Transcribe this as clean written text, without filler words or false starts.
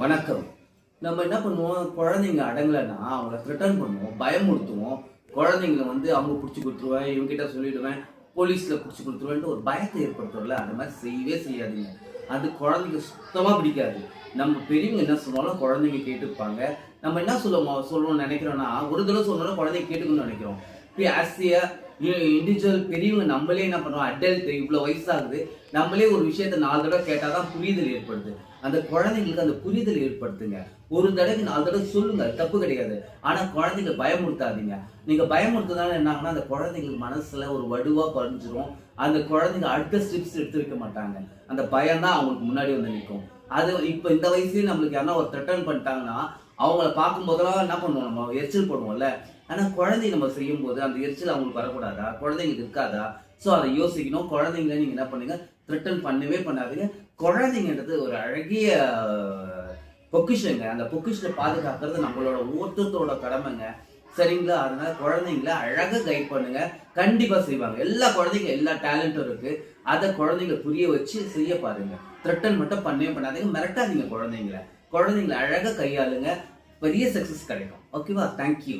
வணக்கம். நம்ம என்ன பண்ணுவோம், குழந்தைங்க அடங்கலைன்னா அவங்கள த்ரெட்டன் பண்ணுவோம், பயமுறுத்துவோம். குழந்தைங்கள அவங்க பிடிச்சி கொடுத்துருவேன், இவங்ககிட்ட சொல்லிடுவேன், போலீஸில் பிடிச்சி கொடுத்துருவேன்ட்டு ஒரு பயத்தை ஏற்படுத்துறோம்ல, அந்த மாதிரி செய்யவே செய்யாதீங்க. அது குழந்தைங்க சுத்தமாக பிடிக்காது. நம்ம பெரியவங்க என்ன சொன்னாலும் குழந்தைங்க கேட்டுப்பாங்க. நம்ம என்ன சொல்லணும்னு நினைக்கிறோன்னா, ஒரு தடவை சொன்னாலும் குழந்தைங்க கேட்டுக்கணும்னு நினைக்கிறோம். இப்போ ஆசியா இண்டிவிஜுவல் பெரியவங்க நம்மளே என்ன பண்ணுவோம், அடல்ட் இவ்வளோ வயசாகுது, நம்மளே ஒரு விஷயத்த 4 தடவை கேட்டால் தான் புரிதல் ஏற்படுது. அந்த குழந்தைங்களுக்கு அந்த புரிதல் ஏற்படுத்துங்க. ஒரு தடவைக்கு 4 தடவை சொல்லுங்க, தப்பு கிடையாது. ஆனால் குழந்தைங்க பயமுறுத்தாதீங்க. நீங்கள் பயமுறுத்துறதுனால என்ன ஆகுனா, அந்த குழந்தைங்களுக்கு மனசில் ஒரு வடுவாக பதிஞ்சிரும். அந்த குழந்தைங்க அடுத்த ஸ்டெப்ஸ் எடுத்து வைக்க மாட்டாங்க. அந்த பயம் தான் அவங்களுக்கு முன்னாடி வந்து நிற்கும். அது இப்போ இந்த வயசுலேயே நம்மளுக்கு யாரா ஒரு த்ரெட்டன் பண்ணிட்டாங்கன்னா, அவங்கள பார்க்கும்போதெல்லாம் என்ன பண்ணுவோம், நம்ம எரிச்சல் போடுவோம்ல. ஆனால் குழந்தை நம்ம செய்யும்போது அந்த எரிச்சல் அவங்களுக்கு வரக்கூடாதா, குழந்தைங்களுக்கு இருக்காதா? ஸோ அதை யோசிக்கணும். குழந்தைங்கள நீங்கள் என்ன பண்ணுங்க, த்ரெட்டன் பண்ணவே பண்ணாதீங்க. குழந்தைங்கன்றது ஒரு அழகிய பொக்கிஷங்க. அந்த பொக்கிஷத்தை பாதுகாக்கிறது நம்மளோட ஒவ்வொருத்தரோட கடமைங்க. சரிங்களா? அதனால குழந்தைங்கள அழகா கைட் பண்ணுங்க. கண்டிப்பா செய்வாங்க. எல்லா குழந்தைங்க எல்லா டேலண்ட்டும் இருக்கு. அதை குழந்தைங்க புரிய வச்சு செய்ய பாருங்க. த்ரெட்டன் மட்டும் பண்ணவே பண்ணாதீங்க. மிரட்டாதீங்க குழந்தைங்கள. குழந்தைங்கள அழகா கையாளுங்க. பெரிய சக்சஸ் கிடைக்கும். ஓகேவா? தேங்க்யூ.